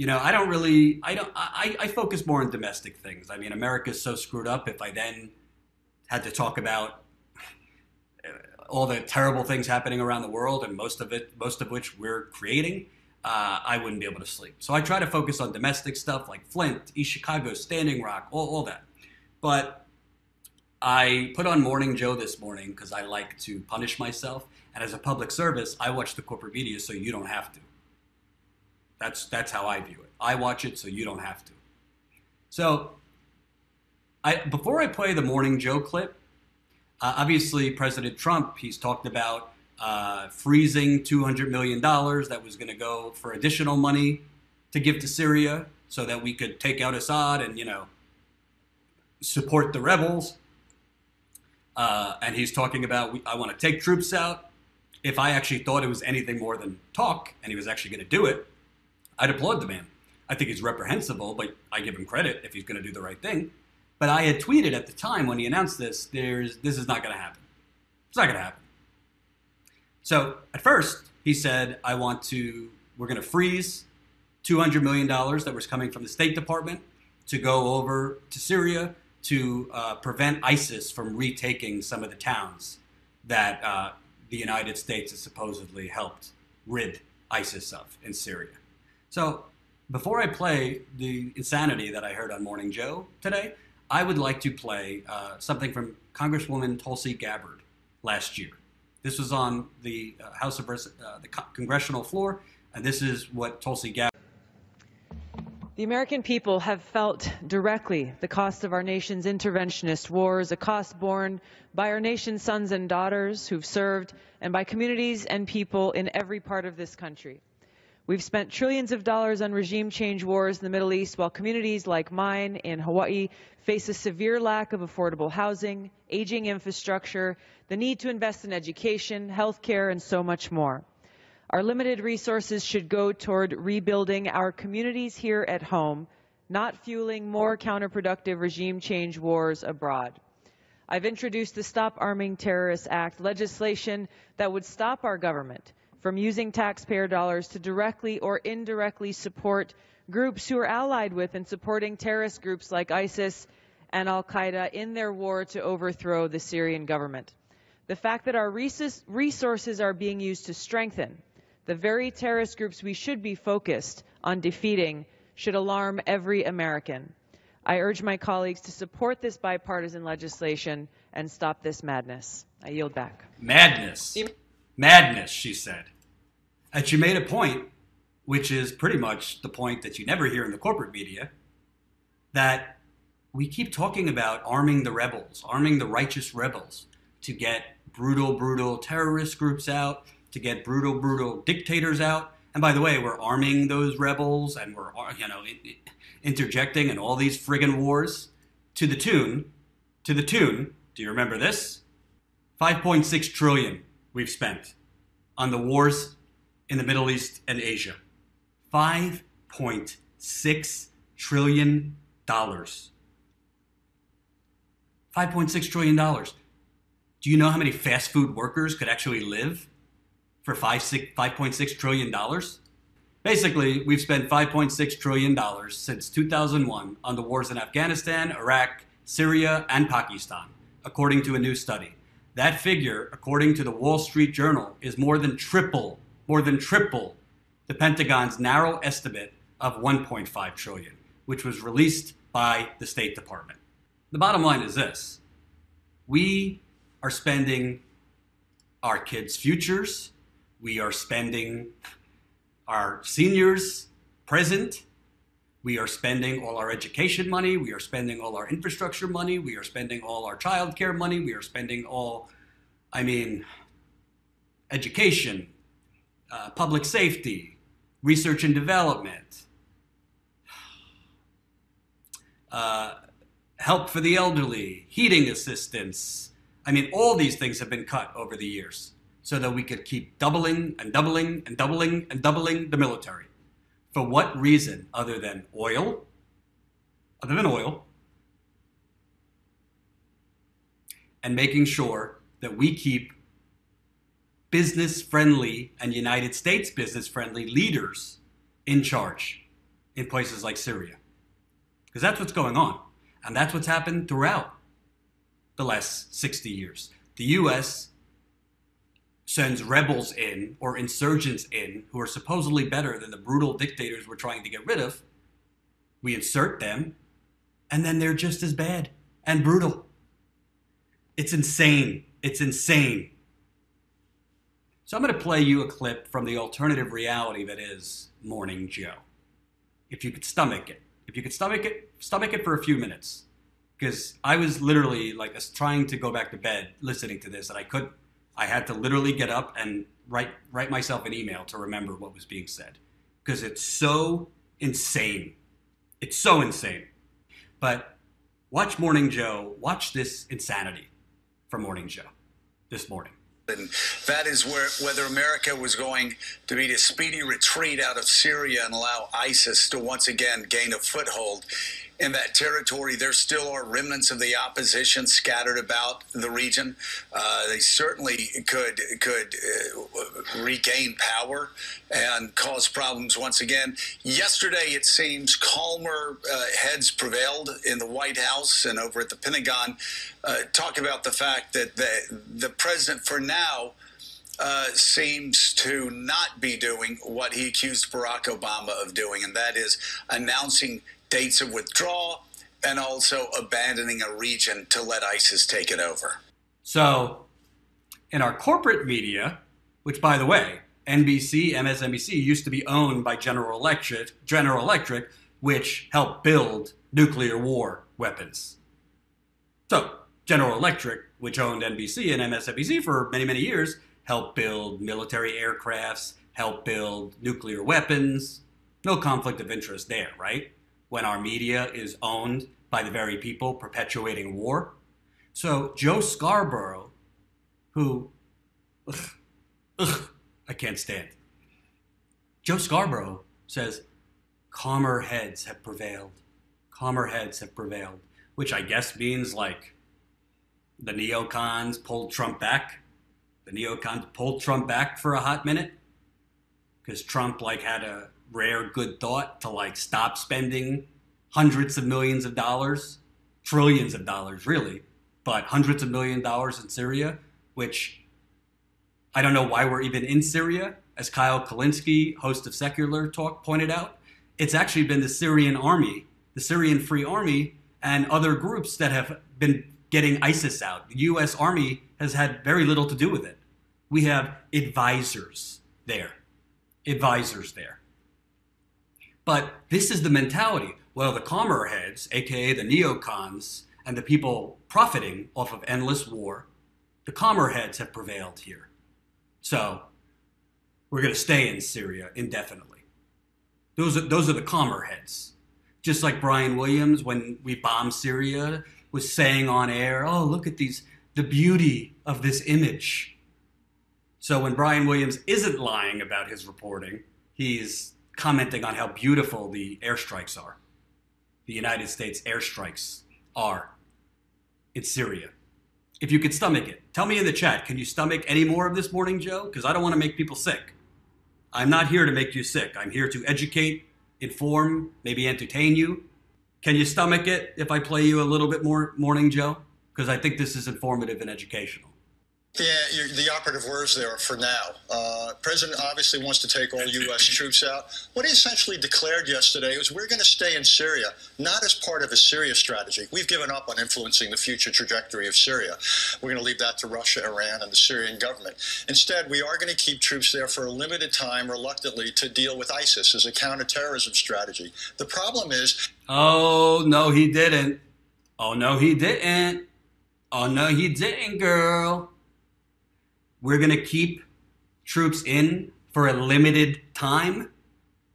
I don't really, I focus more on domestic things. I mean, America's so screwed up. If I then had to talk about all the terrible things happening around the world, and most of which we're creating, I wouldn't be able to sleep. So I try to focus on domestic stuff like Flint, East Chicago, Standing Rock, all that. But I put on Morning Joe this morning because I like to punish myself. And as a public service, I watch the corporate media so you don't have to. That's how I view it. I watch it so you don't have to. So before I play the Morning Joe clip, obviously President Trump, he's talked about freezing $200 million that was going to go for additional money to give to Syria so that we could take out Assad and, support the rebels. And he's talking about, I want to take troops out. If I actually thought it was anything more than talk and he was actually going to do it, I'd applaud the man. I think he's reprehensible, but I give him credit if he's going to do the right thing. But I had tweeted at the time when he announced this, this is not going to happen. It's not going to happen. So at first he said, we're going to freeze $200 million that was coming from the State Department to go over to Syria to prevent ISIS from retaking some of the towns that the United States has supposedly helped rid ISIS of in Syria. So before I play the insanity that I heard on Morning Joe today, I would like to play something from Congresswoman Tulsi Gabbard last year. This was on the the congressional floor, and this is what Tulsi Gabbard. The American people have felt directly the cost of our nation's interventionist wars, a cost borne by our nation's sons and daughters who've served, and by communities and people in every part of this country. We've spent trillions of dollars on regime change wars in the Middle East, while communities like mine in Hawaii face a severe lack of affordable housing, aging infrastructure, the need to invest in education, health care, and so much more. Our limited resources should go toward rebuilding our communities here at home, not fueling more counterproductive regime change wars abroad. I've introduced the Stop Arming Terrorists Act, legislation that would stop our government from using taxpayer dollars to directly or indirectly support groups who are allied with and supporting terrorist groups like ISIS and Al-Qaeda in their war to overthrow the Syrian government. The fact that our resources are being used to strengthen the very terrorist groups we should be focused on defeating should alarm every American. I urge my colleagues to support this bipartisan legislation and stop this madness. I yield back. Madness. Madness, she said. And she made a point, which is pretty much the point that you never hear in the corporate media, that we keep talking about arming the rebels, arming the righteous rebels to get brutal, brutal terrorist groups out, to get brutal, brutal dictators out. And by the way, we're arming those rebels and we're, interjecting in all these friggin' wars to the tune, do you remember this? 5.6 trillion we've spent on the wars in the Middle East and Asia. $5.6 trillion. $5.6 trillion. Do you know how many fast food workers could actually live for $5.6 trillion? Basically, we've spent $5.6 trillion since 2001 on the wars in Afghanistan, Iraq, Syria, and Pakistan, according to a new study. That figure, according to the Wall Street Journal, is more than triple the Pentagon's narrow estimate of $1.5 trillion, which was released by the State Department. The bottom line is this. We are spending our kids' futures. We are spending our seniors' present. We are spending all our education money. We are spending all our infrastructure money. We are spending all our child care money. We are spending education, public safety, research and development, help for the elderly, heating assistance. All these things have been cut over the years so that we could keep doubling and doubling and doubling and doubling the military. For what reason other than oil? And making sure that we keep business-friendly and United States business-friendly leaders in charge in places like Syria. Because that's what's going on. And that's what's happened throughout the last 60 years. The U.S. sends rebels in, or insurgents in, who are supposedly better than the brutal dictators we're trying to get rid of. We insert them, and then they're just as bad and brutal. It's insane. It's insane. So I'm going to play you a clip from the alternative reality that is Morning Joe. If you could stomach it. If you could stomach it for a few minutes. Because I was literally like trying to go back to bed listening to this, and I couldn't. I had to literally get up and write myself an email to remember what was being said. Because it's so insane. It's so insane. But watch Morning Joe. Watch this insanity from Morning Joe this morning. And that is whether America was going to beat a speedy retreat out of Syria and allow ISIS to once again gain a foothold in that territory. There still are remnants of the opposition scattered about the region. They certainly could regain power and cause problems once again. Yesterday, it seems calmer heads prevailed in the White House and over at the Pentagon. Talk about the fact that the president, for now, seems to not be doing what he accused Barack Obama of doing, and that is announcing dates of withdrawal and also abandoning a region to let ISIS take it over. So, in our corporate media, which, by the way, NBC, MSNBC used to be owned by General Electric, which helped build nuclear war weapons. So, General Electric, which owned NBC and MSNBC for many, many years, helped build military aircrafts, helped build nuclear weapons. No conflict of interest there, right? When our media is owned by the very people perpetuating war. So Joe Scarborough, who, I can't stand. Joe Scarborough says, calmer heads have prevailed. Calmer heads have prevailed, which I guess means like the neocons pulled Trump back. The neocons pulled Trump back for a hot minute because Trump like had a rare good thought to like stop spending hundreds of millions of dollars, trillions of dollars really, but hundreds of millions of dollars in Syria, which I don't know why we're even in Syria. As Kyle Kalinske, host of Secular Talk, pointed out, it's actually been the Syrian army, the Syrian Free Army, and other groups that have been getting ISIS out. The U.S. Army has had very little to do with it. We have advisors there. Advisors there. But this is the mentality. Well, the calmer heads, aka the neocons, and the people profiting off of endless war, the calmer heads have prevailed here. So we're going to stay in Syria indefinitely. Those are the calmer heads. Just like Brian Williams, when we bombed Syria, was saying on air, oh, look at the beauty of this image. So when Brian Williams isn't lying about his reporting, he's commenting on how beautiful the airstrikes are. The United States airstrikes are in Syria. If you could stomach it, tell me in the chat, can you stomach any more of this Morning Joe? Because I don't want to make people sick. I'm not here to make you sick. I'm here to educate, inform, maybe entertain you. Can you stomach it if I play you a little bit more Morning Joe? Because I think this is informative and educational. Yeah, the operative words there are for now. President obviously wants to take all U.S. troops out. What he essentially declared yesterday was we're going to stay in Syria, not as part of a Syria strategy. We've given up on influencing the future trajectory of Syria. We're going to leave that to Russia, Iran, and the Syrian government. Instead, we are going to keep troops there for a limited time, reluctantly, to deal with ISIS as a counterterrorism strategy. The problem is... Oh, no, he didn't. Oh, no, he didn't. Oh, no, he didn't, girl. We're going to keep troops in for a limited time.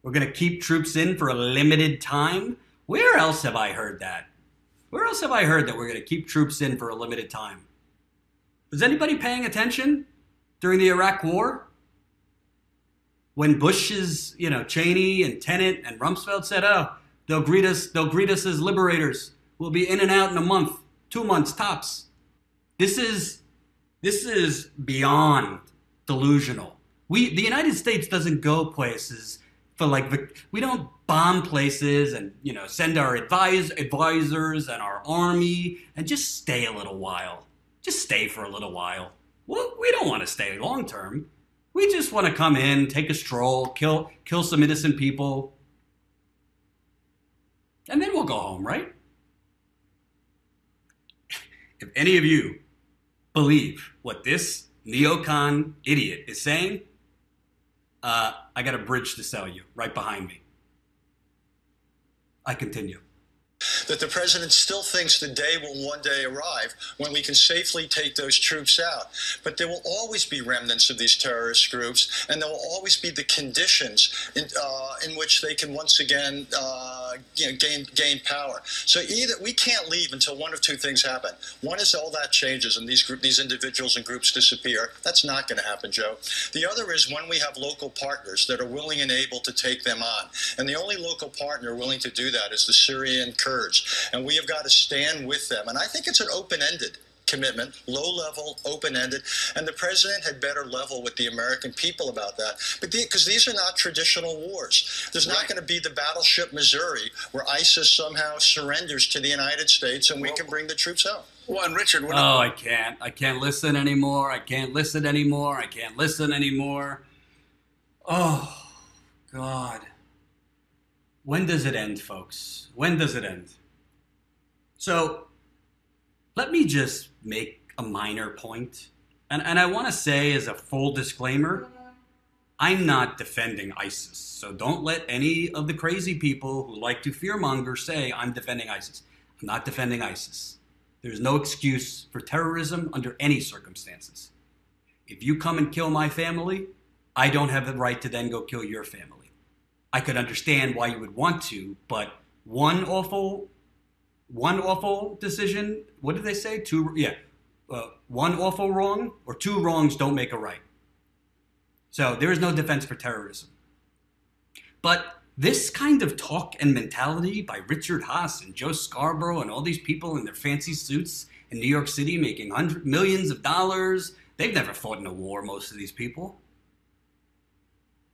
We're going to keep troops in for a limited time. Where else have I heard that? Where else have I heard that we're going to keep troops in for a limited time? Was anybody paying attention during the Iraq War? When Bush's, Cheney and Tenet and Rumsfeld said, oh, they'll greet us as liberators. We'll be in and out in a month, 2 months tops. This is beyond delusional. The United States doesn't go places for like, we don't bomb places and, send our advisors and our army and just stay a little while. Just stay for a little while. Well, we don't want to stay long term. We just want to come in, take a stroll, kill some innocent people, and then we'll go home, right? If any of you believe what this neocon idiot is saying, I got a bridge to sell you right behind me. I continue. That the president still thinks the day will one day arrive when we can safely take those troops out. But there will always be remnants of these terrorist groups, and there will always be the conditions in which they can once again gain power. So either we can't leave until one of two things happen. One is all that changes and these individuals and groups disappear. That's not going to happen, Joe. The other is when we have local partners that are willing and able to take them on. And the only local partner willing to do that is the Syrian Kurds. And we have got to stand with them. And I think it's an open-ended commitment, low-level, open-ended, and the president had better level with the American people about that. But because these are not traditional wars. There's not going to be the battleship Missouri where ISIS somehow surrenders to the United States and we can bring the troops out. Well, and Richard, I can't listen anymore. I can't listen anymore. I can't listen anymore. Oh, God. When does it end, folks? When does it end? So, let me just make a minor point. And I want to say as a full disclaimer, I'm not defending ISIS. So don't let any of the crazy people who like to fearmonger say I'm defending ISIS. I'm not defending ISIS. There's no excuse for terrorism under any circumstances. If you come and kill my family, I don't have the right to then go kill your family. I could understand why you would want to, but one awful decision, what did they say? One awful wrong or two wrongs don't make a right. So there is no defense for terrorism. But this kind of talk and mentality by Richard Haas and Joe Scarborough and all these people in their fancy suits in New York City making millions of dollars, they've never fought in a war, most of these people.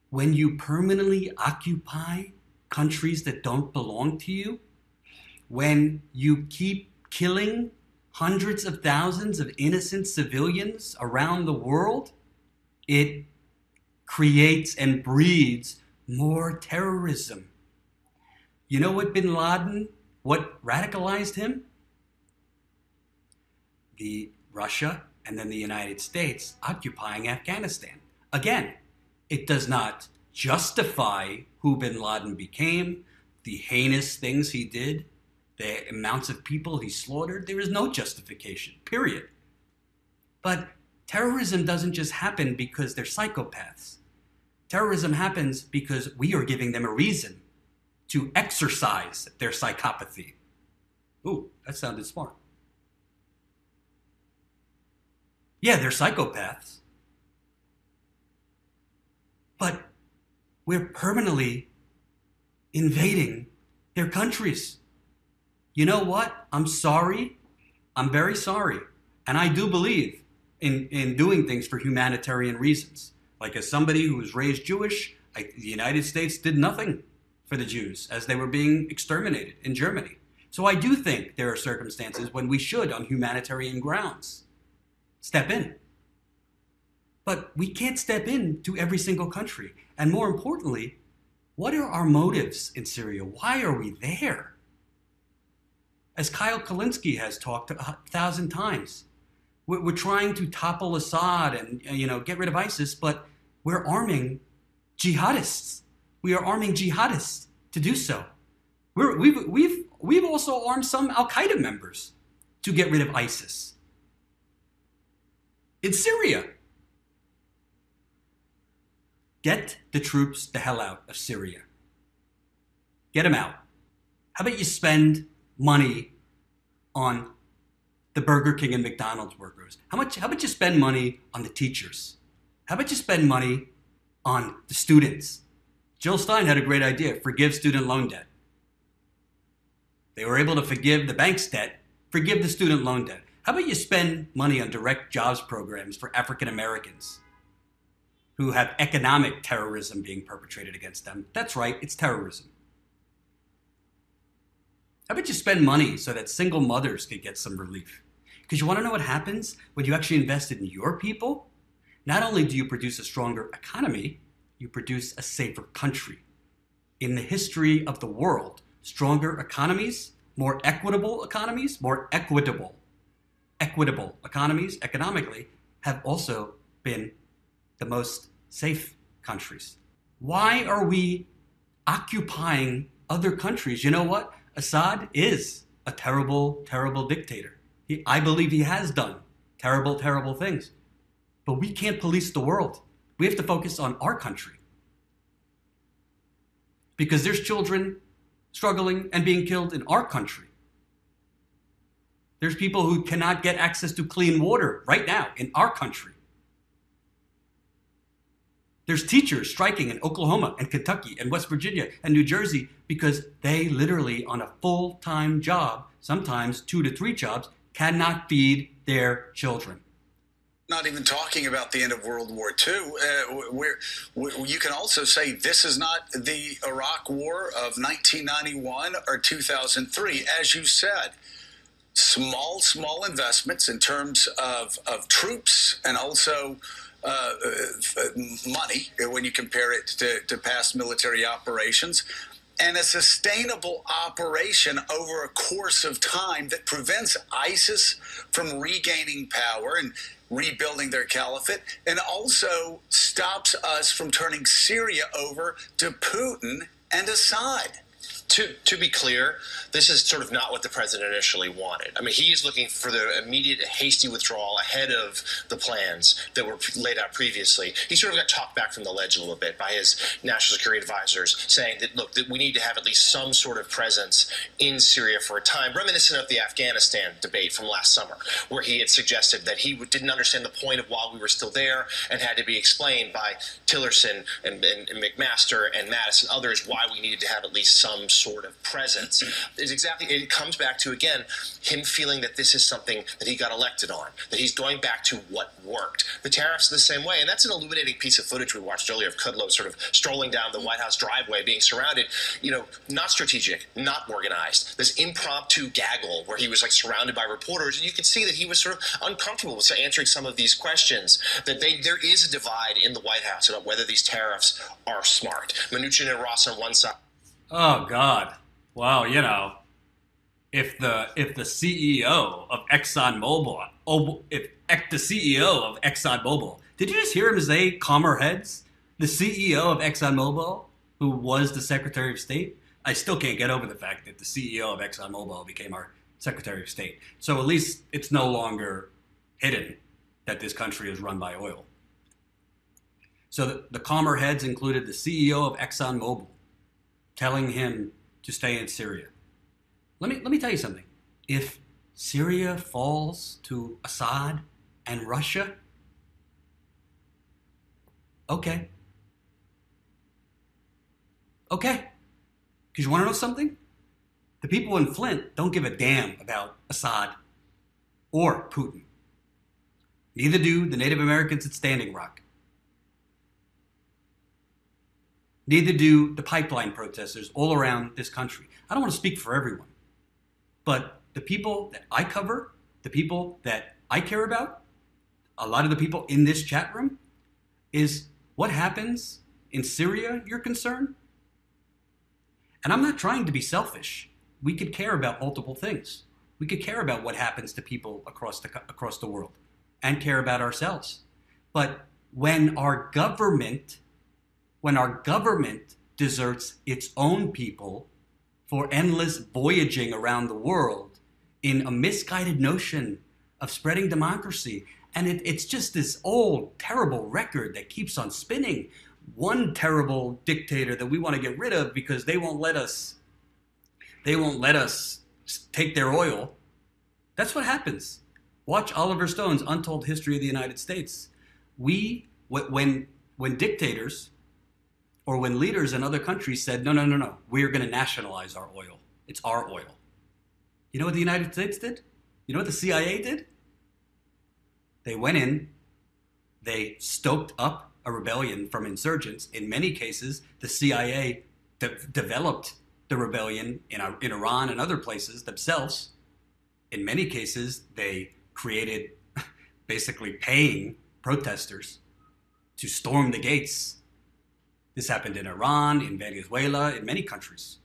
When you permanently occupy countries that don't belong to you, when you keep killing hundreds of thousands of innocent civilians around the world, it creates and breeds more terrorism. You know what bin Laden, what radicalized him? Russia and then the United States occupying Afghanistan. Again, it does not justify who bin Laden became, the heinous things he did, the amounts of people he slaughtered. There is no justification, period. But terrorism doesn't just happen because they're psychopaths. Terrorism happens because we are giving them a reason to exercise their psychopathy. Ooh, that sounded smart. Yeah, they're psychopaths. But we're permanently invading their countries. You know what? I'm sorry. I'm very sorry. And I do believe in doing things for humanitarian reasons. Like as somebody who was raised Jewish, the United States did nothing for the Jews as they were being exterminated in Germany. So I do think there are circumstances when we should, on humanitarian grounds, step in. But we can't step in to every single country. And more importantly, what are our motives in Syria? Why are we there? As Kyle Kalinske has talked 1,000 times, we're trying to topple Assad and get rid of ISIS, but we're arming jihadists. We are arming jihadists to do so. We've also armed some Al-Qaeda members to get rid of ISIS. In Syria. Get the troops the hell out of Syria. Get them out. How about you spend money on the Burger King and McDonald's workers? How about you spend money on the teachers? How about you spend money on the students? Jill Stein had a great idea, forgive student loan debt. They were able to forgive the bank's debt, forgive the student loan debt. How about you spend money on direct jobs programs for African Americans who have economic terrorism being perpetrated against them. That's right, it's terrorism. How about you spend money so that single mothers could get some relief? Because you want to know what happens when you actually invest in your people? Not only do you produce a stronger economy, you produce a safer country. In the history of the world, stronger economies, more equitable economies economically have also been the most safe countries. Why are we occupying other countries? You know what? Assad is a terrible, terrible dictator. I believe he has done terrible, terrible things. But we can't police the world. We have to focus on our country. Because there's children struggling and being killed in our country. There's people who cannot get access to clean water right now in our country. There's teachers striking in Oklahoma and Kentucky and West Virginia and New Jersey because they literally, on a full-time job, sometimes 2 to 3 jobs, cannot feed their children. Not even talking about the end of World War II, where you can also say this is not the Iraq War of 1991 or 2003. As you said, small investments in terms of troops and also money when you compare it to past military operations, and a sustainable operation over a course of time that prevents ISIS from regaining power and rebuilding their caliphate, and also stops us from turning Syria over to Putin and Assad. To be clear, this is sort of not what the president initially wanted. I mean, he is looking for the immediate hasty withdrawal ahead of the plans that were laid out previously. He sort of got talked back from the ledge a little bit by his national security advisors, saying that, look, that we need to have at least some sort of presence in Syria for a time, reminiscent of the Afghanistan debate from last summer, where he had suggested that he didn't understand the point of while we were still there and had to be explained by Tillerson and McMaster and Mattis and others why we needed to have at least some sort of presence. It comes back to, again, him feeling that this is something that he got elected on, that he's going back to what worked. The tariffs are the same way, and that's an illuminating piece of footage we watched earlier of Kudlow sort of strolling down the White House driveway, being surrounded, not strategic, not organized, this impromptu gaggle where he was like surrounded by reporters, and you could see that he was sort of uncomfortable with answering some of these questions, that there is a divide in the White House about whether these tariffs are smart. Mnuchin and Ross on one side. Oh God! Wow, if the CEO of ExxonMobil, did you just hear him say calmer heads? The CEO of ExxonMobil, who was the Secretary of State, I still can't get over the fact that the CEO of ExxonMobil became our Secretary of State. So at least it's no longer hidden that this country is run by oil. So the calmer heads included the CEO of ExxonMobil, telling him to stay in Syria. Let me tell you something. If Syria falls to Assad and Russia, okay. Because you want to know something? The people in Flint don't give a damn about Assad or Putin. Neither do the Native Americans at Standing Rock. Neither do the pipeline protesters all around this country. I don't want to speak for everyone, but the people that I cover, the people that I care about, a lot of the people in this chat room, is what happens in Syria your concern? And I'm not trying to be selfish. We could care about multiple things. We could care about what happens to people across the world and care about ourselves. But when our government deserts its own people for endless voyaging around the world in a misguided notion of spreading democracy, and it's just this old, terrible record that keeps on spinning. One terrible dictator that we want to get rid of because they won't let us take their oil. That's what happens. Watch Oliver Stone's Untold History of the United States. When dictators or when leaders in other countries said, no, we're going to nationalize our oil. It's our oil. You know what the United States did? You know what the CIA did? They went in, they stoked up a rebellion from insurgents. In many cases, the CIA developed the rebellion in Iran and other places themselves. In many cases, they created basically paying protesters to storm the gates. This happened in Iran, in Venezuela, in many countries.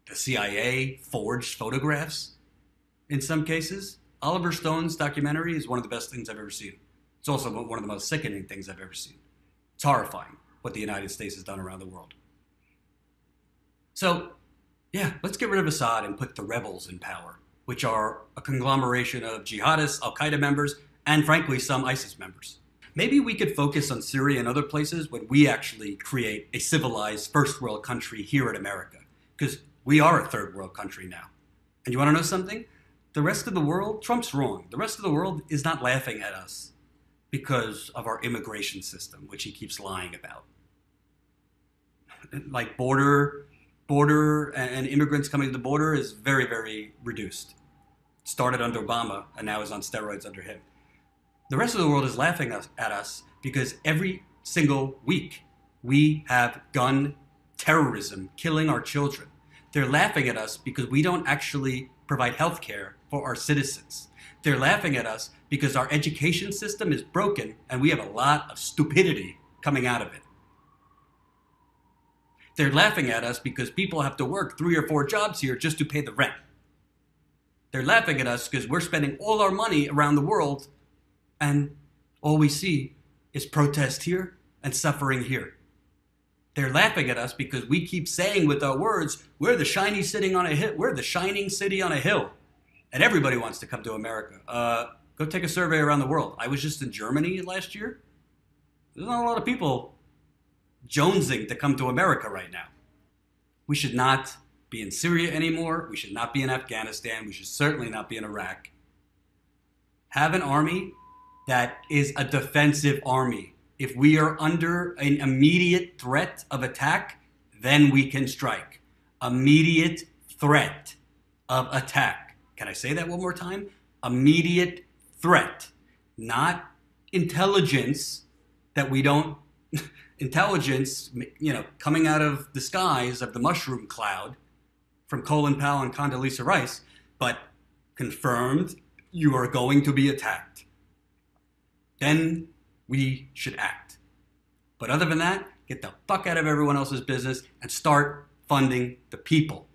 The CIA forged photographs in some cases. Oliver Stone's documentary is one of the best things I've ever seen. It's also one of the most sickening things I've ever seen. It's horrifying what the United States has done around the world. So, yeah, let's get rid of Assad and put the rebels in power, which are a conglomeration of jihadists, Al-Qaeda members, and frankly, some ISIS members. Maybe we could focus on Syria and other places when we actually create a civilized first world country here in America. Because we are a third world country now. And you want to know something? The rest of the world, Trump's wrong. The rest of the world is not laughing at us because of our immigration system, which he keeps lying about. Like border and immigrants coming to the border is very, very reduced. It started under Obama and now is on steroids under him. The rest of the world is laughing at us because every single week we have gun terrorism killing our children. They're laughing at us because we don't actually provide health care for our citizens. They're laughing at us because our education system is broken and we have a lot of stupidity coming out of it. They're laughing at us because people have to work 3 or 4 jobs here just to pay the rent. They're laughing at us because we're spending all our money around the world and all we see is protest here and suffering here. They're laughing at us because we keep saying with our words, we're the shiny sitting on a hill. We're the shining city on a hill. And everybody wants to come to America. Go take a survey around the world. I was just in Germany last year. There's not a lot of people jonesing to come to America right now. We should not be in Syria anymore. We should not be in Afghanistan. We should certainly not be in Iraq. Have an army that is a defensive army. If we are under an immediate threat of attack, then we can strike. Immediate threat of attack. Can I say that one more time? Immediate threat. Not intelligence that we don't, intelligence, coming out of the skies of the mushroom cloud from Colin Powell and Condoleezza Rice, but confirmed you are going to be attacked. Then we should act. But other than that, get the fuck out of everyone else's business and start funding the people.